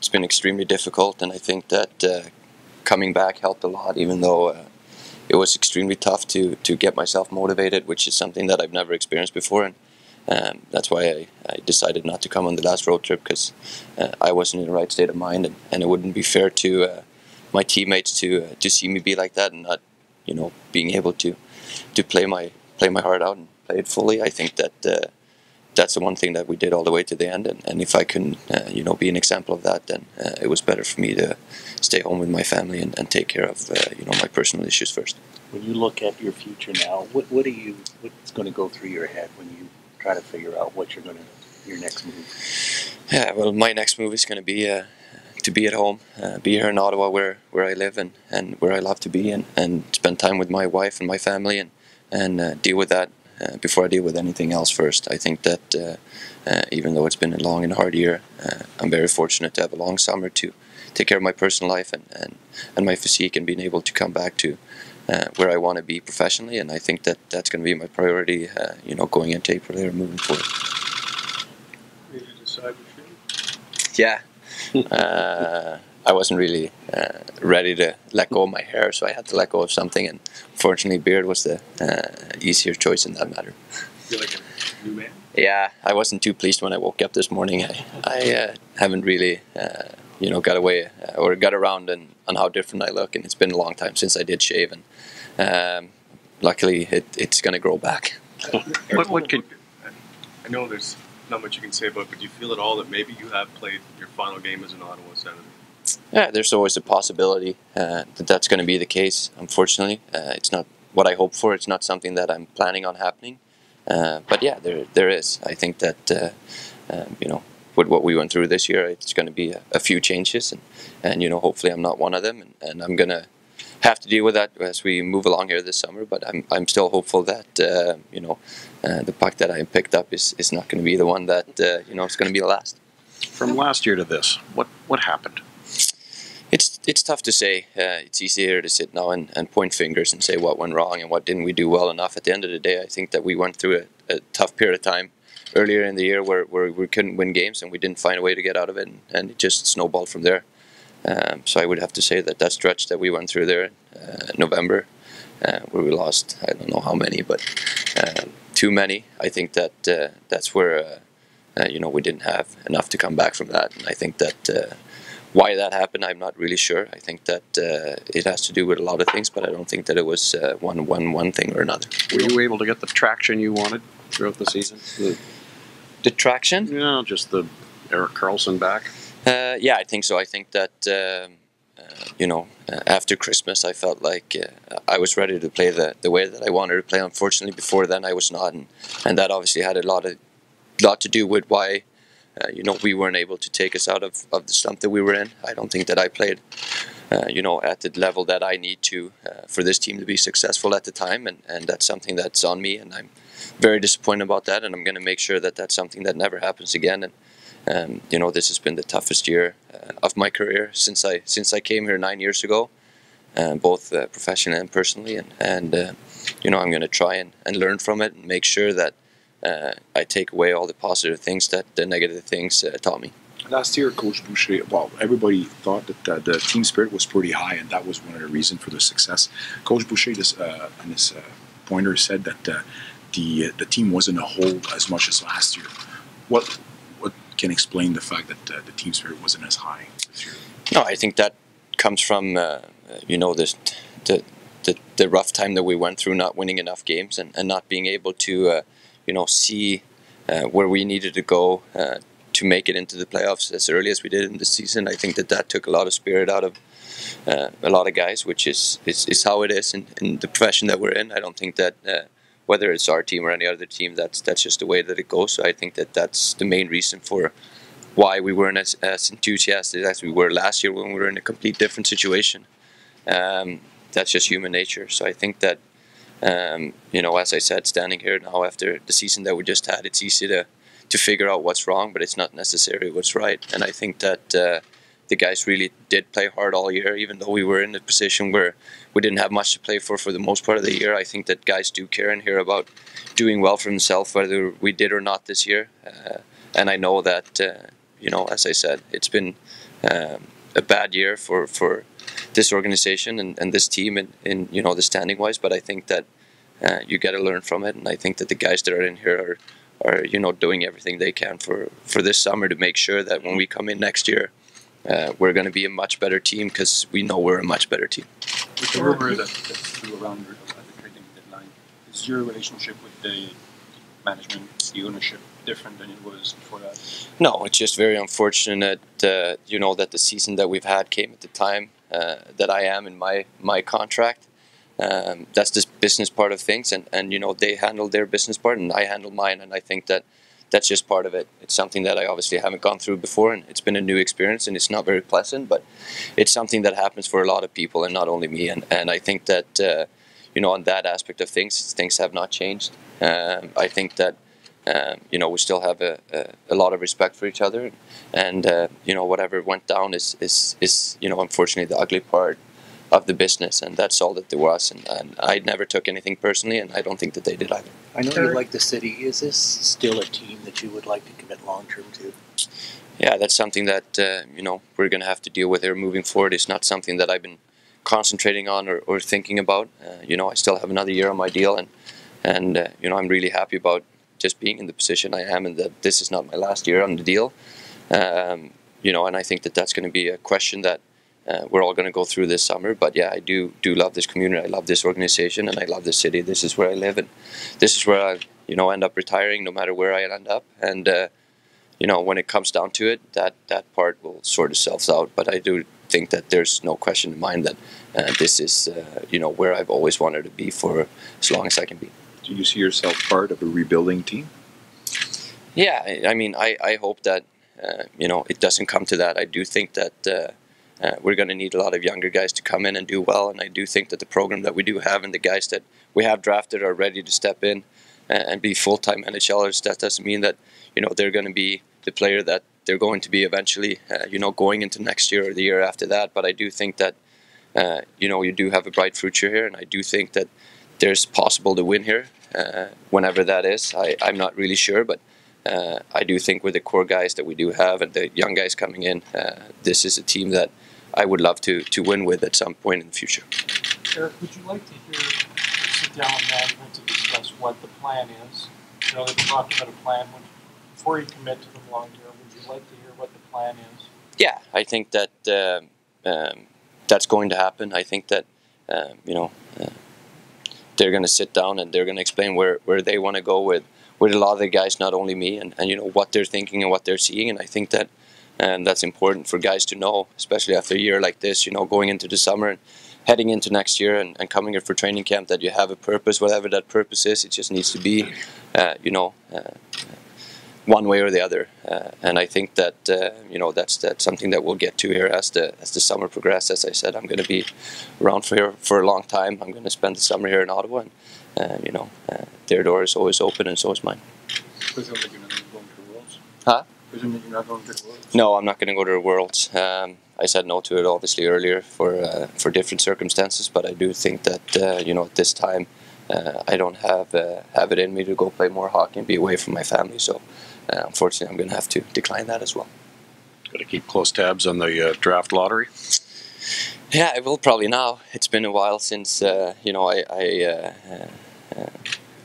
it's been extremely difficult, and I think that coming back helped a lot, even though it was extremely tough to get myself motivated, which is something that I've never experienced before. And that's why I decided not to come on the last road trip, because I wasn't in the right state of mind, and it wouldn't be fair to my teammates to see me be like that and not, being able to play my heart out and play it fully. I think that that's the one thing that we did all the way to the end, and if I can, be an example of that, then it was better for me to stay home with my family and take care of, my personal issues first. When you look at your future now, what's going to go through your head when you try to figure out your next move? Yeah, well, my next move is going to be at home, be here in Ottawa where I live and where I love to be, and spend time with my wife and my family and deal with that before I deal with anything else first. I think that even though it's been a long and hard year, I'm very fortunate to have a long summer to take care of my personal life and my physique, and being able to come back to where I want to be professionally. And I think that that's going to be my priority, going into April or moving forward. Did you decide to shave? Yeah. I wasn't really ready to let go of my hair, so I had to let go of something, and fortunately beard was the easier choice in that matter. Feel like a new man? Yeah, I wasn't too pleased when I woke up this morning. I haven't really got away or got around on how different I look, and it's been a long time since I did shave, and luckily it's going to grow back. I know there's not much you can say about it, but do you feel at all that maybe you have played your final game as an Ottawa Senator? Yeah, there's always a possibility that that's going to be the case. Unfortunately, it's not what I hope for. It's not something that I'm planning on happening. But yeah, there is. I think that with what we went through this year, it's going to be a few changes, and hopefully I'm not one of them, and I'm going to have to deal with that as we move along here this summer. But I'm still hopeful that the puck that I picked up is not going to be the one that it's going to be the last. From last year to this, what happened? It's tough to say. It's easier to sit now and point fingers and say what went wrong and what didn't we do well enough. At the end of the day, I think that we went through a tough period of time earlier in the year where we couldn't win games and we didn't find a way to get out of it, and it just snowballed from there. So I would have to say that stretch that we went through there in November, where we lost, I don't know how many, but too many. I think that that's where we didn't have enough to come back from that, and I think that why that happened, I'm not really sure. I think that it has to do with a lot of things, but I don't think that it was one thing or another. Were you able to get the traction you wanted throughout the season? The traction? Yeah, just the Erik Karlsson back. Yeah, I think so. I think that after Christmas, I felt like I was ready to play the way that I wanted to play. Unfortunately, before then, I was not, and that obviously had a lot to do with why we weren't able to take us out of the slump that we were in. I don't think that I played at the level that I need to for this team to be successful at the time, and that's something that's on me, and I'm very disappointed about that, and I'm going to make sure that that's something that never happens again. And this has been the toughest year of my career since I came here 9 years ago, both professionally and personally, and I'm going to try and learn from it and make sure that I take away all the positive things that the negative things taught me. Last year, Coach Boucher, everybody thought that the team spirit was pretty high, and that was one of the reasons for the success. Coach Boucher, in his pointer, said that the team wasn't a whole as much as last year. What can explain the fact that the team spirit wasn't as high this year? No, I think that comes from the rough time that we went through, not winning enough games and not being able to see where we needed to go to make it into the playoffs as early as we did in the season. I think that took a lot of spirit out of a lot of guys, which is how it is in the profession that we're in. I don't think that whether it's our team or any other team, that's just the way that it goes. So I think that that's the main reason for why we weren't as enthusiastic as we were last year when we were in a complete different situation. That's just human nature. So I think that as I said, standing here now after the season that we just had, it's easy to figure out what's wrong, but it's not necessarily what's right. And I think that the guys really did play hard all year, even though we were in a position where we didn't have much to play for the most part of the year. I think that guys do care and hear about doing well for themselves, whether we did or not this year. And I know that, as I said, it's been a bad year for this organization and this team in the standing wise, but I think that you got to learn from it, and I think that the guys that are in here are doing everything they can for this summer to make sure that when we come in next year, we're going to be a much better team, because we know we're a much better team. With the rumor that flew around at the trading deadline, is your relationship with the management, the ownership, different than it was before that? No, it's just very unfortunate, that the season that we've had came at the time that I am in my contract. That's the business part of things, and they handle their business part, and I handle mine, and I think that that's just part of it. It's something that I obviously haven't gone through before, and it's been a new experience, and it's not very pleasant, but it's something that happens for a lot of people, and not only me. And I think that on that aspect of things have not changed. I think that we still have a lot of respect for each other, and whatever went down is unfortunately the ugly part of the business, and that's all that there was, and I never took anything personally, and I don't think that they did either. I know you like the city. Is this still a team that you would like to commit long term to? Yeah, that's something that we're going to have to deal with here moving forward. It's not something that I've been concentrating on or thinking about. I still have another year on my deal, and I'm really happy about just being in the position I am, and that this is not my last year on the deal. And I think that that's going to be a question that we're all going to go through this summer. But yeah, I do love this community. I love this organization, and I love this city. This is where I live, and this is where I end up retiring, no matter where I end up. And when it comes down to it, that part will sort itself out. But I do think that there's no question in mind that this is where I've always wanted to be for as long as I can be. Do you see yourself part of a rebuilding team? Yeah, I mean, I hope that it doesn't come to that. I do think that we're going to need a lot of younger guys to come in and do well, and I do think that the program that we do have and the guys that we have drafted are ready to step in and be full-time NHLers. That doesn't mean that they're going to be the player that they're going to be eventually, going into next year or the year after that. But I do think that you do have a bright future here, and I do think that there's possible to win here whenever that is. I'm not really sure, but I do think with the core guys that we do have and the young guys coming in, this is a team that I would love to win with at some point in the future. Erik, would you like to sit down with management to discuss what the plan is? They're talking about a plan. Before you commit to them long term, would you like to hear what the plan is? Yeah, I think that that's going to happen. I think that they're going to sit down and they're going to explain where they want to go with a lot of the guys, not only me, and what they're thinking and what they're seeing. And I think that that's important for guys to know, especially after a year like this, going into the summer and heading into next year and coming here for training camp, that you have a purpose, whatever that purpose is. It just needs to be, one way or the other. And I think that, that's something that we'll get to here as the summer progresses. As I said, I'm going to be around for a long time. I'm going to spend the summer here in Ottawa, and their door is always open, and so is mine. Presumably you're not going to the Worlds? Huh? Presumably you're not going to the Worlds? No, I'm not going to go to the Worlds. I said no to it obviously earlier for different circumstances, but I do think that at this time I don't have it in me to go play more hockey and be away from my family. So unfortunately, I'm going to have to decline that as well. Got to keep close tabs on the draft lottery. Yeah, I will probably now. It's been a while since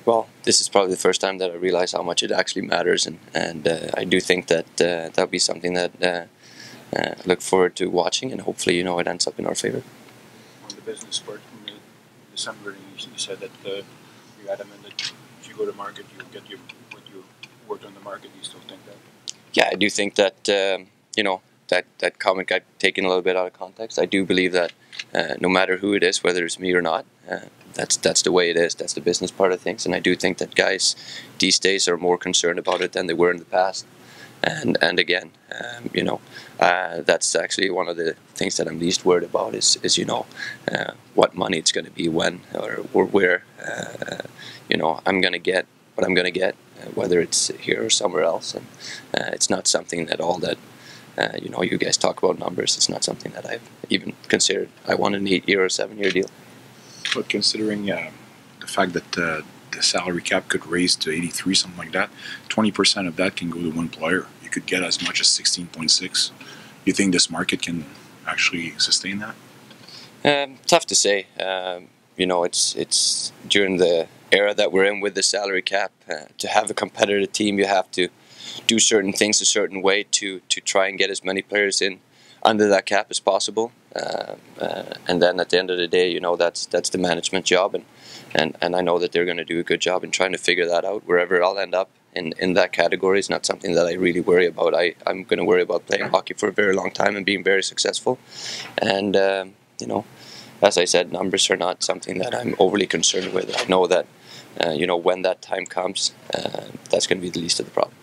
well, this is probably the first time that I realize how much it actually matters, and I do think that that'll be something that I look forward to watching, and hopefully, it ends up in our favor. On the business part, in December, you said that you're adamant that if you go to market, you'll get what you worked on the market. Do you still think that? Yeah, I do think that that comment got taken a little bit out of context. I do believe that no matter who it is, whether it's me or not, that's the way it is. That's the business part of things, and I do think that guys these days are more concerned about it than they were in the past. And again, that's actually one of the things that I'm least worried about is what money it's going to be, when or where. I'm going to get what I'm going to get, whether it's here or somewhere else, and it's not something at all that. You guys talk about numbers. It's not something that I've even considered. I want an 8-year or 7-year deal. But considering the fact that the salary cap could raise to 83, something like that, 20% of that can go to one player. You could get as much as 16.6 you think this market can actually sustain that? Tough to say. It's during the era that we're in with the salary cap. To have a competitive team, you have to do certain things a certain way to try and get as many players in under that cap as possible. And then at the end of the day, that's the management job, and I know that they're going to do a good job in trying to figure that out. Wherever I'll end up in that category is not something that I really worry about. I'm going to worry about playing hockey for a very long time and being very successful. And as I said, numbers are not something that I'm overly concerned with. I know that when that time comes, that's going to be the least of the problem.